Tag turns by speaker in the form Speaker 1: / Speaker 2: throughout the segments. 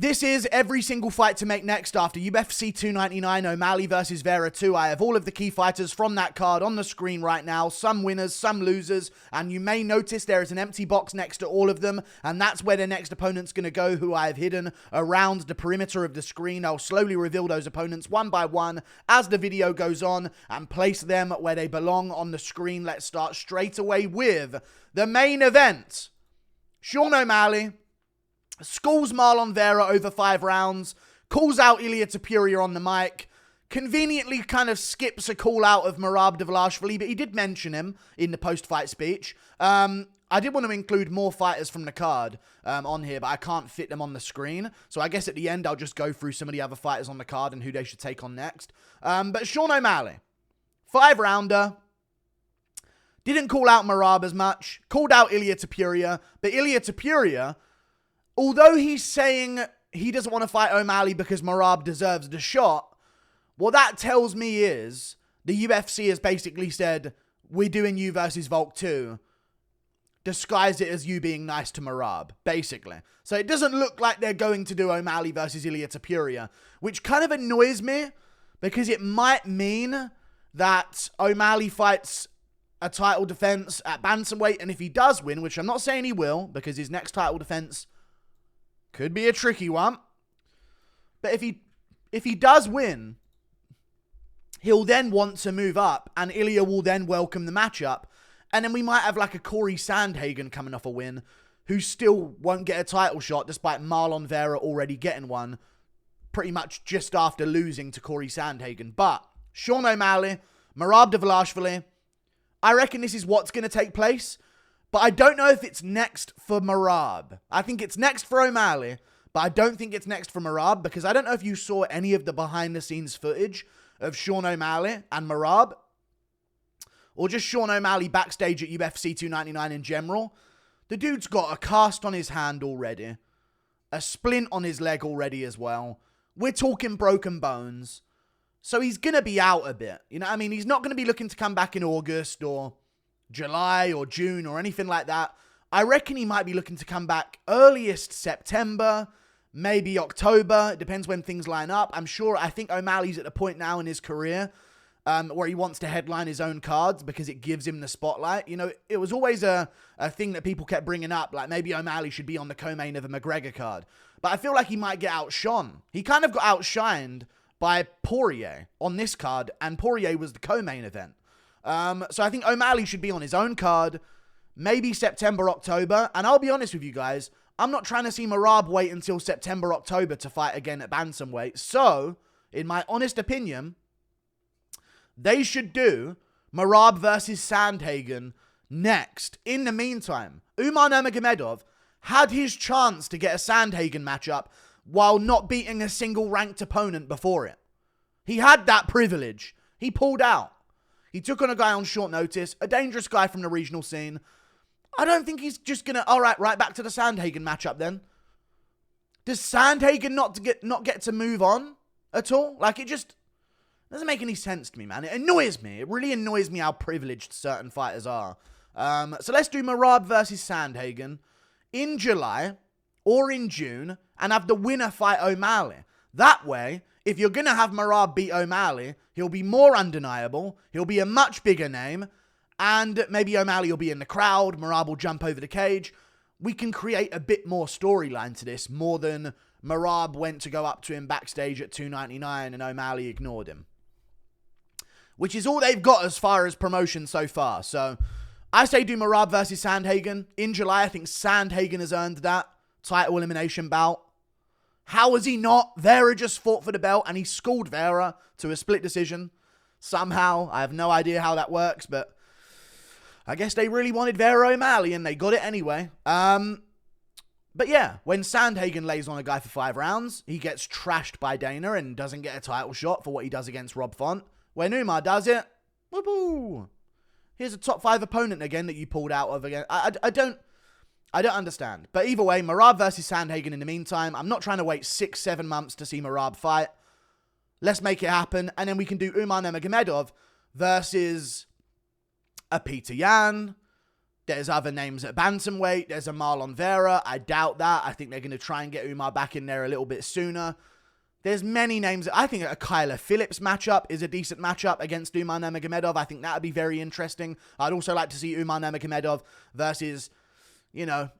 Speaker 1: This is every single fight to make next after UFC 299, O'Malley versus Vera 2. I have all of the key fighters from that card on the screen right now. Some winners, some losers, and you may notice there is an empty box next to all of them, and that's where their next opponent's going to go, who I have hidden around the perimeter of the screen. I'll slowly reveal those opponents one by one as the video goes on and place them where they belong on the screen. Let's start straight away with the main event. Sean O'Malley schools Marlon Vera over 5 rounds, calls out Ilia Topuria on the mic, conveniently kind of skips a call out of Merab Dvalishvili, but he did mention him in the post-fight speech. I did want to include more fighters from the card on here, but I can't fit them on the screen. So I guess at the end, I'll just go through some of the other fighters on the card and who they should take on next. But Sean O'Malley, 5-rounder. Didn't call out Merab as much. Called out Ilia Topuria, but Ilia Topuria, although he's saying he doesn't want to fight O'Malley because Merab deserves the shot, what that tells me is the UFC has basically said, we're doing you versus Volk 2. Disguise it as you being nice to Merab, basically. So it doesn't look like they're going to do O'Malley versus Ilia Topuria, which kind of annoys me because it might mean that O'Malley fights a title defense at Bantamweight, and if he does win, which I'm not saying he will, because his next title defense could be a tricky one. But if he does win, he'll then want to move up, and Ilia will then welcome the matchup. And then we might have like a Corey Sandhagen coming off a win, who still won't get a title shot, despite Marlon Vera already getting one, pretty much just after losing to Corey Sandhagen. But Sean O'Malley, Merab Dvalishvili, I reckon this is what's going to take place. But I don't know if it's next for Merab. I think it's next for O'Malley, but I don't think it's next for Merab, because I don't know if you saw any of the behind-the-scenes footage of Sean O'Malley and Merab, or just Sean O'Malley backstage at UFC 299 in general. The dude's got a cast on his hand already, a splint on his leg already as well. We're talking broken bones. So he's going to be out a bit. You know what I mean? He's not going to be looking to come back in August or July or June or anything like that. I reckon he might be looking to come back earliest September, maybe October. It depends when things line up. I think O'Malley's at the point now in his career where he wants to headline his own cards because it gives him the spotlight. You know, it was always a thing that people kept bringing up, like maybe O'Malley should be on the co-main of a McGregor card. But I feel like he might get outshone. He kind of got outshined by Poirier on this card, and Poirier was the co-main event. So I think O'Malley should be on his own card, maybe September, October. And I'll be honest with you guys, I'm not trying to see Merab wait until September, October to fight again at Bantamweight. So, in my honest opinion, they should do Merab versus Sandhagen next. In the meantime, Umar Nurmagomedov had his chance to get a Sandhagen matchup while not beating a single ranked opponent before it. He had that privilege. He pulled out. He took on a guy on short notice, a dangerous guy from the regional scene. I don't think he's just going to, all right back to the Sandhagen matchup then. Does Sandhagen not get to move on at all? Like, it just doesn't make any sense to me, man. It annoys me. It really annoys me how privileged certain fighters are. So let's do Merab versus Sandhagen in July or in June and have the winner fight O'Malley. That way, if you're going to have Merab beat O'Malley, he'll be more undeniable, he'll be a much bigger name, and maybe O'Malley will be in the crowd, Merab will jump over the cage. We can create a bit more storyline to this, more than Merab went to go up to him backstage at 299 and O'Malley ignored him. Which is all they've got as far as promotion so far. So, I say do Merab versus Sandhagen. In July, I think Sandhagen has earned that title elimination bout. How has he not? Vera just fought for the belt and he schooled Vera to a split decision. Somehow, I have no idea how that works, but I guess they really wanted Vera O'Malley and they got it anyway. But yeah, when Sandhagen lays on a guy for 5 rounds, he gets trashed by Dana and doesn't get a title shot for what he does against Rob Font. When Umar does it, whoop-oo. Here's a top 5 opponent again that you pulled out of again. I don't understand. But either way, Merab versus Sandhagen in the meantime. I'm not trying to wait 6-7 months to see Merab fight. Let's make it happen. And then we can do Umar Nurmagomedov versus a Peter Yan, There's other names at Bantamweight. There's a Marlon Vera. I doubt that. I think they're going to try and get Umar back in there a little bit sooner. There's many names. I think a Kyler Phillips matchup is a decent matchup against Umar Nurmagomedov. I think that would be very interesting. I'd also like to see Umar Nurmagomedov versus, you know,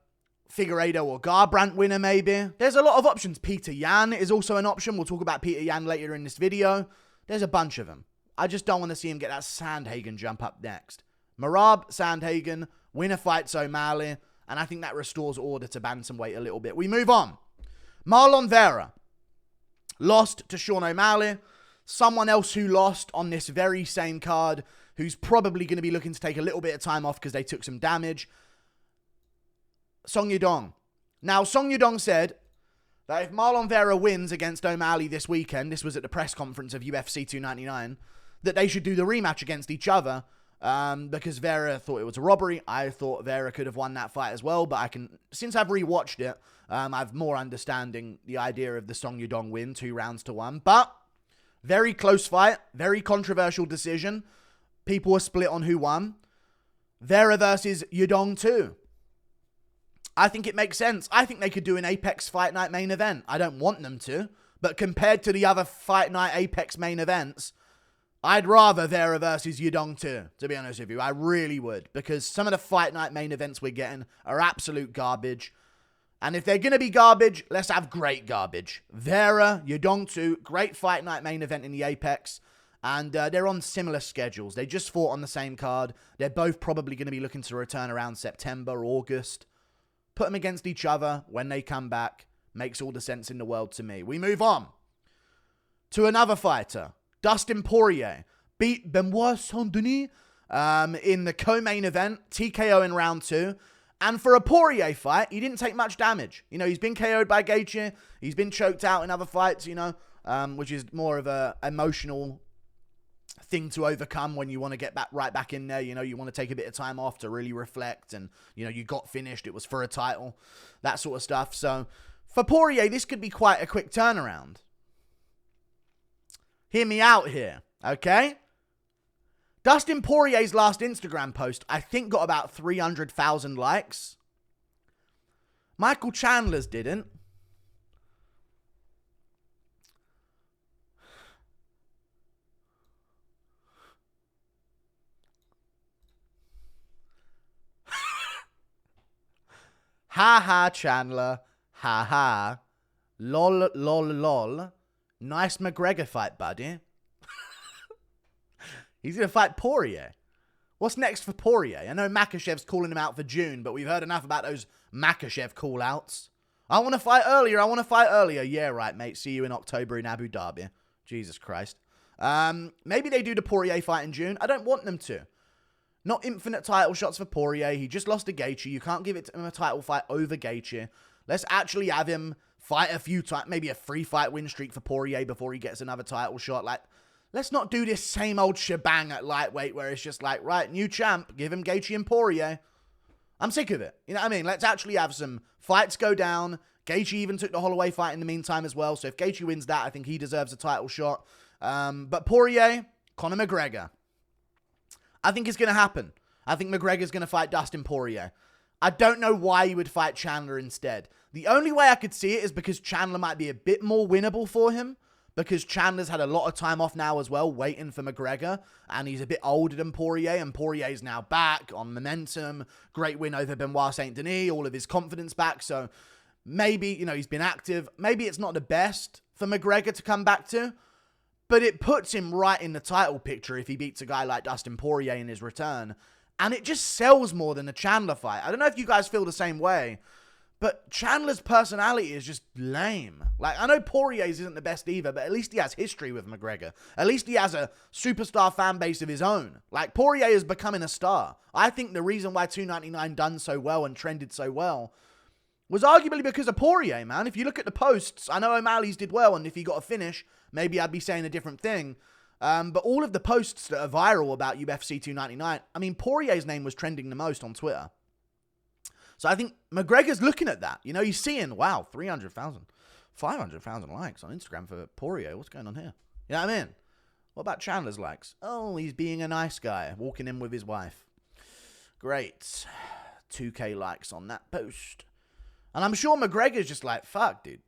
Speaker 1: Figueiredo or Garbrandt winner maybe. There's a lot of options. Peter Yan is also an option. We'll talk about Peter Yan later in this video. There's a bunch of them. I just don't want to see him get that Sandhagen jump up next. Merab, Sandhagen, winner fights O'Malley, and I think that restores order to bantamweight a little bit. We move on. Marlon Vera lost to Sean O'Malley. Someone else who lost on this very same card, who's probably going to be looking to take a little bit of time off because they took some damage. Song Yudong. Now, Song Yudong said that if Marlon Vera wins against O'Malley this weekend, this was at the press conference of UFC 299, that they should do the rematch against each other because Vera thought it was a robbery. I thought Vera could have won that fight as well, but since I've rewatched it, I've more understanding the idea of the Song Yudong win, 2-1. But very close fight, very controversial decision. People are split on who won. Vera versus Yudong too. I think it makes sense. I think they could do an Apex Fight Night main event. I don't want them to, but compared to the other Fight Night Apex main events, I'd rather Vera versus Yudong too, to be honest with you. I really would, because some of the Fight Night main events we're getting are absolute garbage. And if they're going to be garbage, let's have great garbage. Vera, Yudong 2, great Fight Night main event in the Apex. And they're on similar schedules. They just fought on the same card. They're both probably going to be looking to return around September, August. Put them against each other when they come back. Makes all the sense in the world to me. We move on to another fighter. Dustin Poirier beat Benoit Saint-Denis in the co-main event. TKO in round 2. And for a Poirier fight, he didn't take much damage. You know, he's been KO'd by Gaethje. He's been choked out in other fights, you know, which is more of a emotional thing to overcome when you want to get right back in there. You know, you want to take a bit of time off to really reflect and, you know, you got finished. It was for a title, that sort of stuff. So for Poirier, this could be quite a quick turnaround. Hear me out here, okay? Dustin Poirier's last Instagram post, I think, got about 300,000 likes. Michael Chandler's didn't. Ha ha, Chandler. Ha ha. Lol, lol, lol. Nice McGregor fight, buddy. He's going to fight Poirier. What's next for Poirier? I know Makhachev's calling him out for June, but we've heard enough about those Makhachev call-outs. I want to fight earlier. Yeah, right, mate. See you in October in Abu Dhabi. Jesus Christ. Maybe they do the Poirier fight in June. I don't want them to. Not infinite title shots for Poirier. He just lost to Gaethje. You can't give him a title fight over Gaethje. Let's actually have him fight a few times. Maybe a 3-fight win streak for Poirier before he gets another title shot. Like, let's not do this same old shebang at lightweight where it's just like, right, new champ, give him Gaethje and Poirier. I'm sick of it. You know what I mean? Let's actually have some fights go down. Gaethje even took the Holloway fight in the meantime as well. So if Gaethje wins that, I think he deserves a title shot. But Poirier, Conor McGregor. I think it's going to happen. I think McGregor's going to fight Dustin Poirier. I don't know why he would fight Chandler instead. The only way I could see it is because Chandler might be a bit more winnable for him. Because Chandler's had a lot of time off now as well, waiting for McGregor. And he's a bit older than Poirier. And Poirier's now back on momentum. Great win over Benoit Saint-Denis. All of his confidence back. So maybe, you know, he's been active. Maybe it's not the best for McGregor to come back to. But it puts him right in the title picture if he beats a guy like Dustin Poirier in his return. And it just sells more than the Chandler fight. I don't know if you guys feel the same way. But Chandler's personality is just lame. Like, I know Poirier's isn't the best either, but at least he has history with McGregor. At least he has a superstar fan base of his own. Like, Poirier is becoming a star. I think the reason why 299 done so well and trended so well was arguably because of Poirier, man. If you look at the posts, I know O'Malley's did well, and if he got a finish, maybe I'd be saying a different thing. But all of the posts that are viral about UFC 299, I mean, Poirier's name was trending the most on Twitter. So I think McGregor's looking at that. You know, he's seeing, wow, 300,000, 500,000 likes on Instagram for Poirier. What's going on here? You know what I mean? What about Chandler's likes? Oh, he's being a nice guy, walking in with his wife. Great. 2K likes on that post. And I'm sure McGregor's just like, fuck, dude.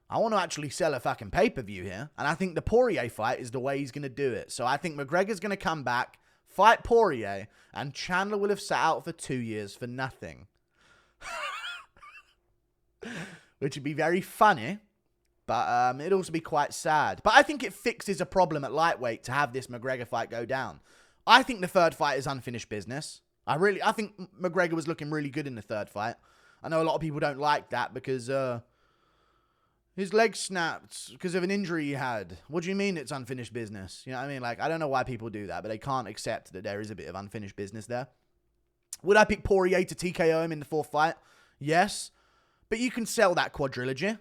Speaker 1: I want to actually sell a fucking pay-per-view here. And I think the Poirier fight is the way he's going to do it. So I think McGregor's going to come back, fight Poirier, and Chandler will have sat out for 2 years for nothing. Which would be very funny. But it'd also be quite sad. But I think it fixes a problem at lightweight to have this McGregor fight go down. I think the third fight is unfinished business. I think McGregor was looking really good in the third fight. I know a lot of people don't like that because his leg snapped because of an injury he had. What do you mean it's unfinished business? You know what I mean? Like, I don't know why people do that, but they can't accept that there is a bit of unfinished business there. Would I pick Poirier to TKO him in the fourth fight? Yes. But you can sell that quadrilogy.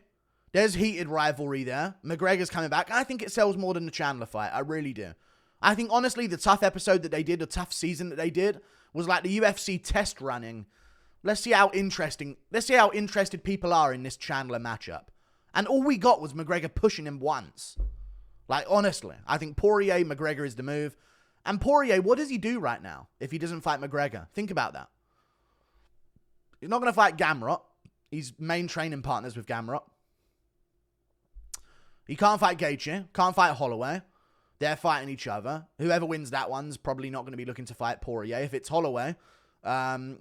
Speaker 1: There's heated rivalry there. McGregor's coming back. I think it sells more than the Chandler fight. I really do. I think, honestly, the tough episode that they did, the tough season that they did, was like the UFC test running. Let's see how interested people are in this Chandler matchup. And all we got was McGregor pushing him once. Like, honestly, I think Poirier, McGregor is the move. And Poirier, what does he do right now if he doesn't fight McGregor? Think about that. He's not going to fight Gamrot. He's main training partners with Gamrot. He can't fight Gaethje. Can't fight Holloway. They're fighting each other. Whoever wins that one's probably not going to be looking to fight Poirier. If it's Holloway,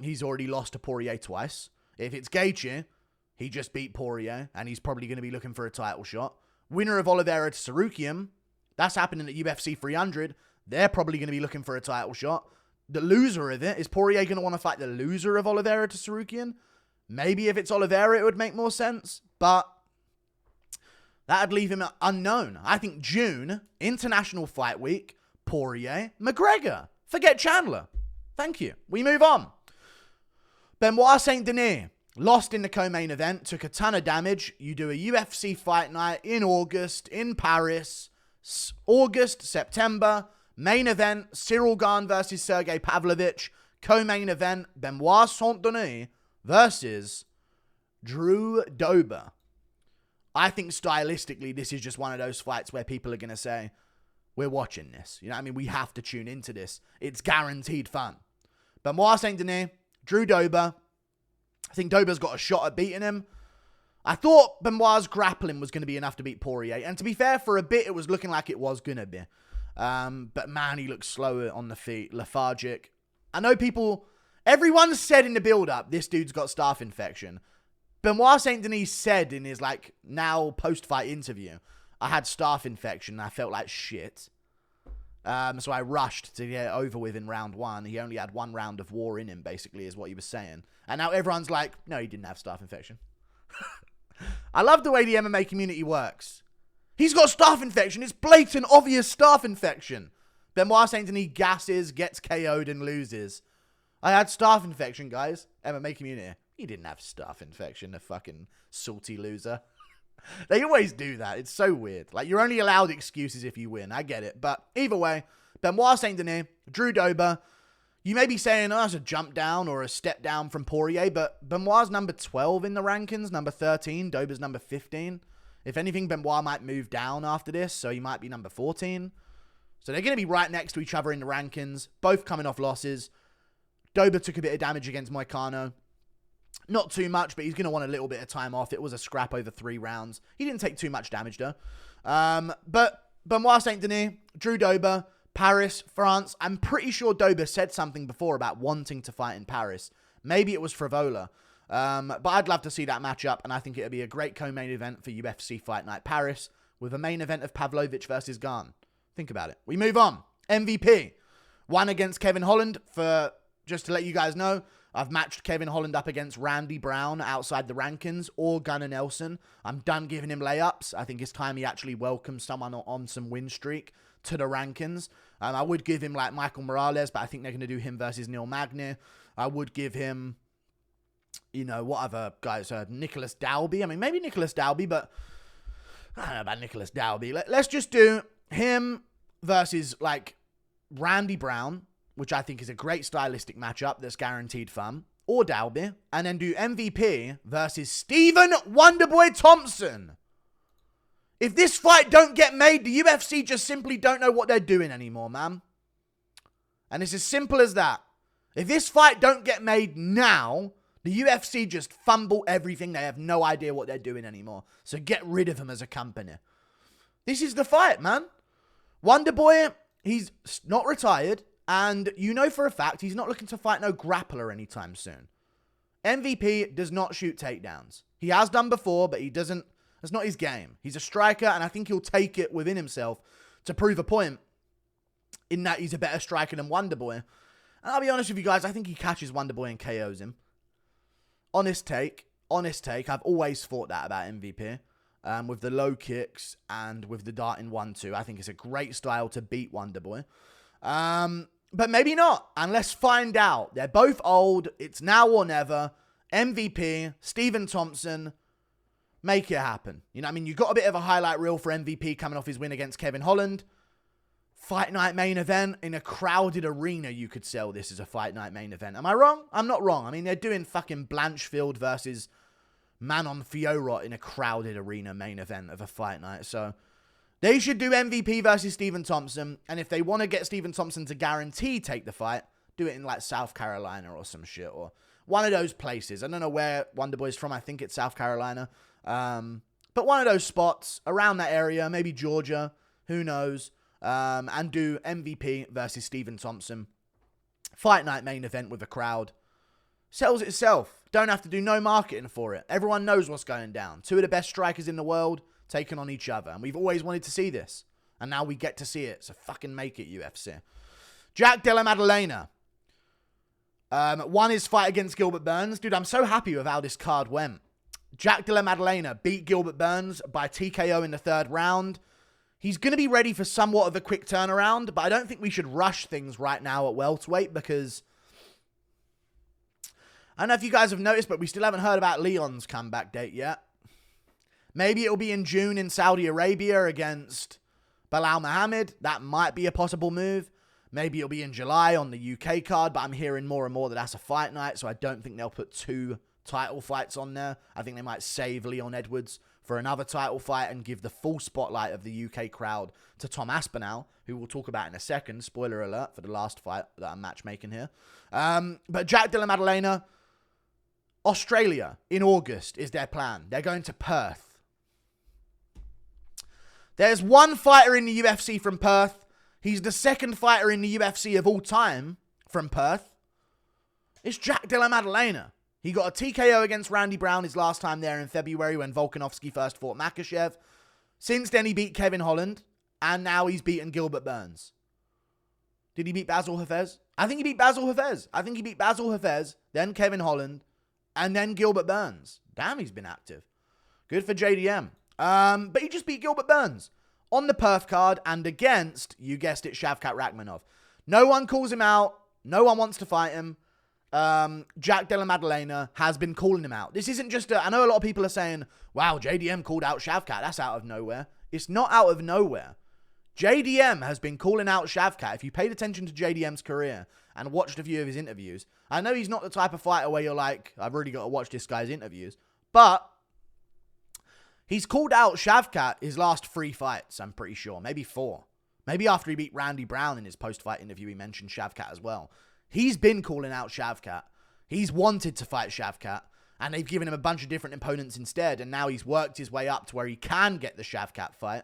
Speaker 1: he's already lost to Poirier twice. If it's Gaethje, he just beat Poirier, and he's probably going to be looking for a title shot. Winner of Oliveira to Sarukian, that's happening at UFC 300. They're probably going to be looking for a title shot. The loser of it, is Poirier going to want to fight the loser of Oliveira to Sarukian? Maybe if it's Oliveira, it would make more sense, but that'd leave him unknown. I think June, International Fight Week, Poirier, McGregor. Forget Chandler. Thank you. We move on. Benoit Saint-Denis lost in the co-main event, took a ton of damage. You do a UFC fight night in August, in Paris. August, September. Main event, Cyril Gane versus Sergey Pavlovich. Co-main event, Benoit Saint-Denis versus Drew Dober. I think stylistically, this is just one of those fights where people are going to say, we're watching this. You know what I mean? We have to tune into this. It's guaranteed fun. Benoit Saint-Denis, Drew Dober. I think Dober's got a shot at beating him. I thought Benoit's grappling was going to be enough to beat Poirier. And to be fair, for a bit, it was looking like it was going to be. But man, he looks slower on the feet, lethargic. I know everyone said in the build-up, this dude's got staph infection. Benoit Saint-Denis said in his, now post-fight interview, I had staph infection and I felt like shit. So I rushed to get it over with in round one. He only had one round of war in him, basically, is what he was saying. And now everyone's like, no, he didn't have staph infection. I love the way the MMA community works. He's got staph infection. It's blatant, obvious staph infection. Benoit Saint-Denis gasses, gets KO'd, and loses. I had staph infection, guys. MMA community. He didn't have staph infection, the fucking salty loser. They always do that. It's so weird. You're only allowed excuses if you win. I get it. But either way, Benoit Saint-Denis, Drew Dober. You may be saying, oh, that's a jump down or a step down from Poirier, but Benoit's number 12 in the rankings, number 13. Dober's number 15. If anything, Benoit might move down after this, so he might be number 14. So they're going to be right next to each other in the rankings, both coming off losses. Dober took a bit of damage against Moicano. Not too much, but he's going to want a little bit of time off. It was a scrap over 3 rounds. He didn't take too much damage, though. But Benoit Saint-Denis, Drew Dober, Paris, France. I'm pretty sure Dober said something before about wanting to fight in Paris. Maybe it was Frivola. But I'd love to see that matchup, and I think it would be a great co-main event for UFC Fight Night Paris, with a main event of Pavlovich versus Gane. Think about it. We move on. MVP. One against Kevin Holland. Just to let you guys know, I've matched Kevin Holland up against Randy Brown outside the rankings, or Gunnar Nelson. I'm done giving him layups. I think it's time he actually welcomes someone on some win streak to the rankings. I would give him Michael Morales, but I think they're going to do him versus Neil Magny. I would give him, what other guys? Nicholas Dalby. I mean, maybe Nicholas Dalby, but I don't know about Nicholas Dalby. Let's just do him versus, Randy Brown, which I think is a great stylistic matchup that's guaranteed fun, or Dalby, and then do MVP versus Stephen Wonderboy Thompson. If this fight don't get made, the UFC just simply don't know what they're doing anymore, man. And it's as simple as that. If this fight don't get made now, the UFC just fumble everything. They have no idea what they're doing anymore. So get rid of them as a company. This is the fight, man. Wonderboy, he's not retired. And you know for a fact he's not looking to fight no grappler anytime soon. MVP does not shoot takedowns. He has done before, but he doesn't. That's not his game. He's a striker, and I think he'll take it within himself to prove a point in that he's a better striker than Wonderboy. And I'll be honest with you guys, I think he catches Wonderboy and KOs him. Honest take. I've always thought that about MVP. With the low kicks and with the darting 1-2. I think it's a great style to beat Wonderboy. But maybe not. And let's find out. They're both old. It's now or never. MVP, Stephen Thompson. Make it happen. You know what I mean? You got a bit of a highlight reel for MVP coming off his win against Kevin Holland. Fight night main event in a crowded arena. You could sell this as a fight night main event. Am I wrong? I'm not wrong. I mean, they're doing fucking Blanchfield versus Manon Fiorot in a crowded arena main event of a fight night. So they should do MVP versus Stephen Thompson. And if they want to get Stephen Thompson to guarantee take the fight, do it in like South Carolina or some shit. Or one of those places. I don't know where Wonderboy's from. I think it's South Carolina. But one of those spots around that area. Maybe Georgia. Who knows? And do MVP versus Stephen Thompson. Fight night main event with a crowd. Sells itself. Don't have to do no marketing for it. Everyone knows what's going down. Two of the best strikers in the world taking on each other. And we've always wanted to see this. And now we get to see it. So fucking make it, UFC. Jack Della Maddalena. Won his fight against Gilbert Burns. Dude, I'm so happy with how this card went. Jack Della Maddalena beat Gilbert Burns by TKO in the third round. He's going to be ready for somewhat of a quick turnaround, but I don't think we should rush things right now at welterweight because I don't know if you guys have noticed, but we still haven't heard about Leon's comeback date yet. Maybe it'll be in June in Saudi Arabia against Belal Muhammad. That might be a possible move. Maybe it'll be in July on the UK card, but I'm hearing more and more that that's a fight night, so I don't think they'll put 2 title fights on there. I think they might save Leon Edwards for another title fight and give the full spotlight of the UK crowd to Tom Aspinall, who we'll talk about in a second. Spoiler alert for the last fight that I'm matchmaking here. But Jack Della Maddalena, Australia in August is their plan. They're going to Perth. There's one fighter in the UFC from Perth. He's the second fighter in the UFC of all time from Perth. It's Jack Della Maddalena. He got a TKO against Randy Brown his last time there in February when Volkanovski first fought Makhachev. Since then, he beat Kevin Holland, and now he's beaten Gilbert Burns. Did he beat Basil Hafez? I think he beat Basil Hafez, then Kevin Holland, and then Gilbert Burns. Damn, he's been active. Good for JDM. But he just beat Gilbert Burns on the Perth card and against, you guessed it, Shavkat Rakhmonov. No one calls him out. No one wants to fight him. Jack Della Maddalena has been calling him out. This isn't just I know a lot of people are saying, wow, JDM called out Shavkat. That's out of nowhere. It's not out of nowhere. JDM has been calling out Shavkat. If you paid attention to JDM's career and watched a few of his interviews, I know he's not the type of fighter where you're like, I've really got to watch this guy's interviews, but he's called out Shavkat his last 3 fights, I'm pretty sure. Maybe 4. Maybe after he beat Randy Brown in his post-fight interview, he mentioned Shavkat as well. He's been calling out Shavkat. He's wanted to fight Shavkat, and they've given him a bunch of different opponents instead, and now he's worked his way up to where he can get the Shavkat fight.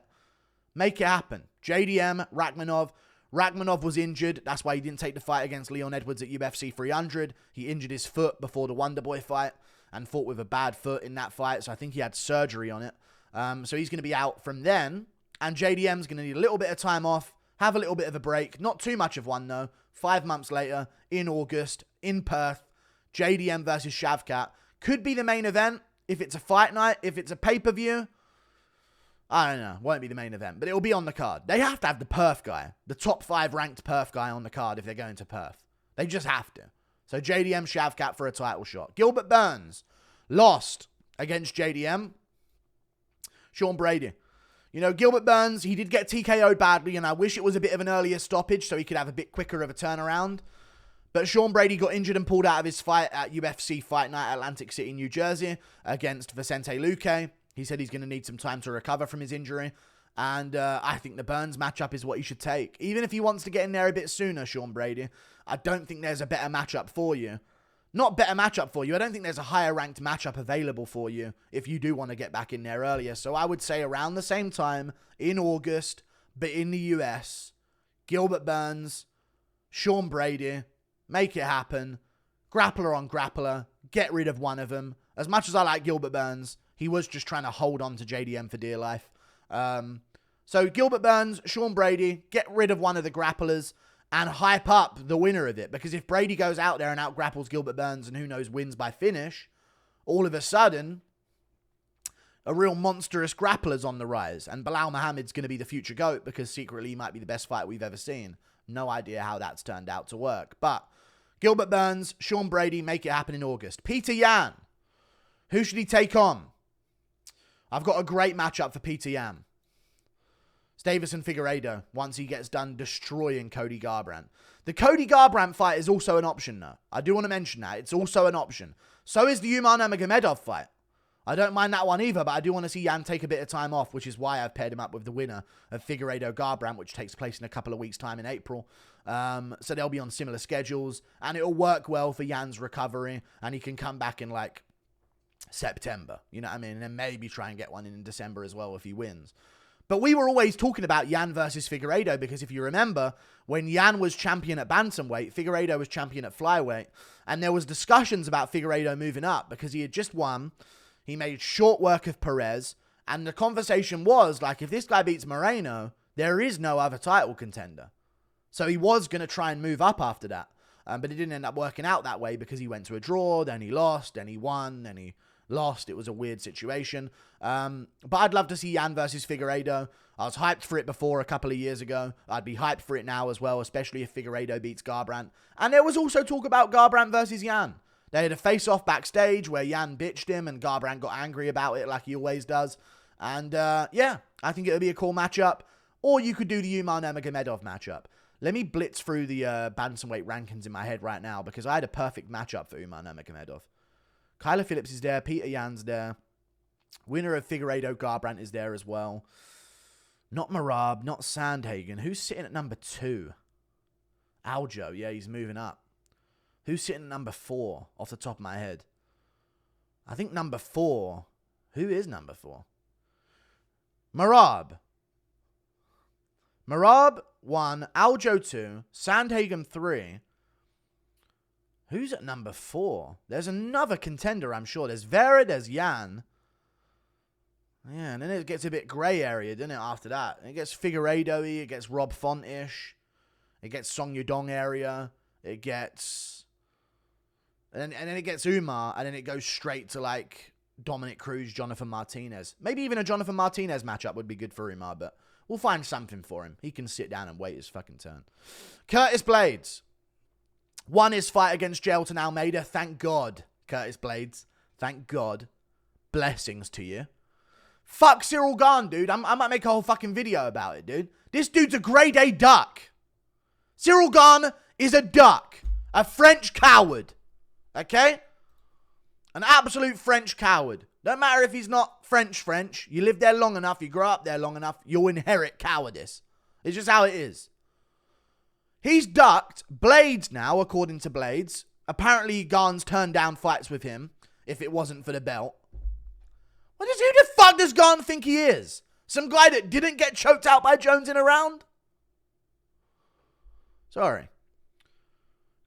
Speaker 1: Make it happen. JDM, Rakhmonov. Rakhmonov was injured. That's why he didn't take the fight against Leon Edwards at UFC 300. He injured his foot before the Wonderboy fight and fought with a bad foot in that fight, so I think he had surgery on it. So he's going to be out from then, and JDM's going to need a little bit of time off, have a little bit of a break. Not too much of one, though. 5 months later, in August, in Perth, JDM versus Shavkat. Could be the main event if it's a fight night, if it's a pay-per-view. I don't know. Won't be the main event, but it'll be on the card. They have to have the Perth guy, the top 5 ranked Perth guy on the card if they're going to Perth. They just have to. So JDM, Shavkat for a title shot. Gilbert Burns lost against JDM. Sean Brady. You know, Gilbert Burns, he did get TKO'd badly, and I wish it was a bit of an earlier stoppage so he could have a bit quicker of a turnaround. But Sean Brady got injured and pulled out of his fight at UFC Fight Night Atlantic City, New Jersey against Vicente Luque. He said he's going to need some time to recover from his injury. And I think the Burns matchup is what he should take. Even if he wants to get in there a bit sooner, Sean Brady, I don't think there's a better matchup for you. Not better matchup for you. I don't think there's a higher ranked matchup available for you if you do want to get back in there earlier. So I would say around the same time in August, but in the US, Gilbert Burns, Sean Brady, make it happen. Grappler on grappler, get rid of one of them. As much as I like Gilbert Burns, he was just trying to hold on to JDM for dear life. So Gilbert Burns, Sean Brady, get rid of one of the grapplers and hype up the winner of it. Because if Brady goes out there and out-grapples Gilbert Burns and who knows wins by finish, all of a sudden, a real monstrous grappler's on the rise. And Bilal Muhammad's going to be the future GOAT because secretly he might be the best fighter we've ever seen. No idea how that's turned out to work. But Gilbert Burns, Sean Brady, make it happen in August. Peter Yan, who should he take on? I've got a great matchup for Peter Yan. Davison Figueiredo, once he gets done destroying Cody Garbrandt. The Cody Garbrandt fight is also an option, though. I do want to mention that. It's also an option. So is the Umar Nurmagomedov fight. I don't mind that one either, but I do want to see Yan take a bit of time off, which is why I've paired him up with the winner of Figueiredo Garbrandt, which takes place in a couple of weeks' time in April. So they'll be on similar schedules, and it'll work well for Yan's recovery, and he can come back in, like, September. You know what I mean? And then maybe try and get one in December as well if he wins. But we were always talking about Yan versus Figueiredo because if you remember, when Yan was champion at Bantamweight, Figueiredo was champion at Flyweight, and there was discussions about Figueiredo moving up because he had just won. He made short work of Perez, and the conversation was, like, if this guy beats Moreno, there is no other title contender. So he was going to try and move up after that, but it didn't end up working out that way because he went to a draw, then he lost, then he won, then he lost. It was a weird situation. But I'd love to see Yan versus Figueiredo. I was hyped for it before a couple of years ago. I'd be hyped for it now as well, especially if Figueiredo beats Garbrandt. And there was also talk about Garbrandt versus Yan. They had a face-off backstage where Yan bitched him and Garbrandt got angry about it like he always does. And yeah, I think it would be a cool matchup. Or you could do the Umar Nurmagomedov matchup. Let me blitz through the bantamweight rankings in my head right now because I had a perfect matchup for Umar Nurmagomedov. Kyler Phillips is there. Peter Yan's there. Winner of Figueiredo Garbrandt is there as well. Not Merab, not Sandhagen. Who's sitting at number 2? Aljo. Yeah, he's moving up. Who's sitting at number 4 off the top of my head? I think number 4. Who is number 4? Merab. Merab 1, Aljo 2, Sandhagen 3. Who's at number 4? There's another contender, I'm sure. There's Vera, there's Yan. Yeah, and then it gets a bit grey area, doesn't it, after that? It gets Figueiredo-y, it gets Rob Font-ish. It gets Song Yudong area. It gets... And then it gets Umar, and then it goes straight to, like, Dominic Cruz, Jonathan Martinez. Maybe even a Jonathan Martinez matchup would be good for Umar, but we'll find something for him. He can sit down and wait his fucking turn. Curtis Blades. Won his fight against Jelton Almeida. Thank God, Curtis Blades. Thank God. Blessings to you. Fuck Cyril Gane, dude. I might make a whole fucking video about it, dude. This dude's a grade A duck. Cyril Gane is a duck. A French coward. Okay? An absolute French coward. Don't matter if he's not French. You live there long enough, you grow up there long enough, you'll inherit cowardice. It's just how it is. He's ducked. Blades now, according to Blades. Apparently, Gane's turned down fights with him if it wasn't for the belt. Who the fuck does Gane think he is? Some guy that didn't get choked out by Jones in a round? Sorry.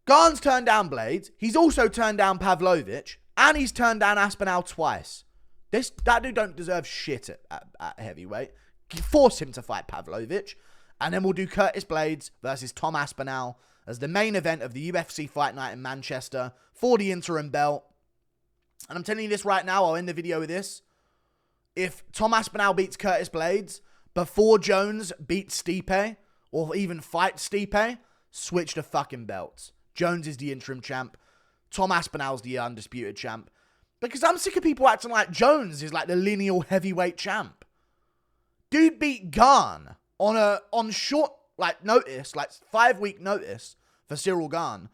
Speaker 1: Gane's turned down Blades. He's also turned down Pavlovich. And he's turned down Aspinall twice. That dude don't deserve shit at heavyweight. Force him to fight Pavlovich. And then we'll do Curtis Blades versus Tom Aspinall as the main event of the UFC Fight Night in Manchester for the interim belt. And I'm telling you this right now. I'll end the video with this. If Tom Aspinall beats Curtis Blades before Jones beats Stipe or even fights Stipe, switch the fucking belts. Jones is the interim champ. Tom Aspinall's the undisputed champ. Because I'm sick of people acting like Jones is like the lineal heavyweight champ. Dude beat Gane on short notice, 5-week notice for Cyril Gane.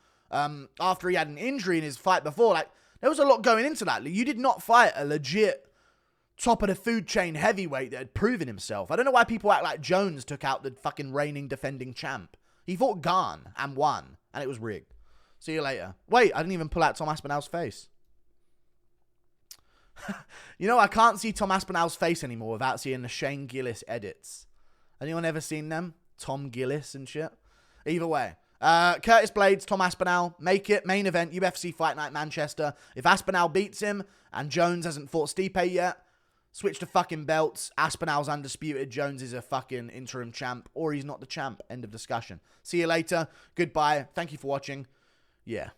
Speaker 1: After he had an injury in his fight before, there was a lot going into that. You did not fight a legit top of the food chain heavyweight that had proven himself. I don't know why people act like Jones took out the fucking reigning defending champ. He fought Gane and won, and it was rigged. See you later. Wait, I didn't even pull out Tom Aspinall's face. You know, I can't see Tom Aspinall's face anymore without seeing the Shane Gillis edits. Anyone ever seen them? Tom Gillis and shit? Either way. Curtis Blades, Tom Aspinall, make it main event, UFC Fight Night Manchester. If Aspinall beats him and Jones hasn't fought Stipe yet, switch to fucking belts. Aspinall's undisputed. Jones is a fucking interim champ, or he's not the champ. End of discussion. See you later. Goodbye. Thank you for watching. Yeah.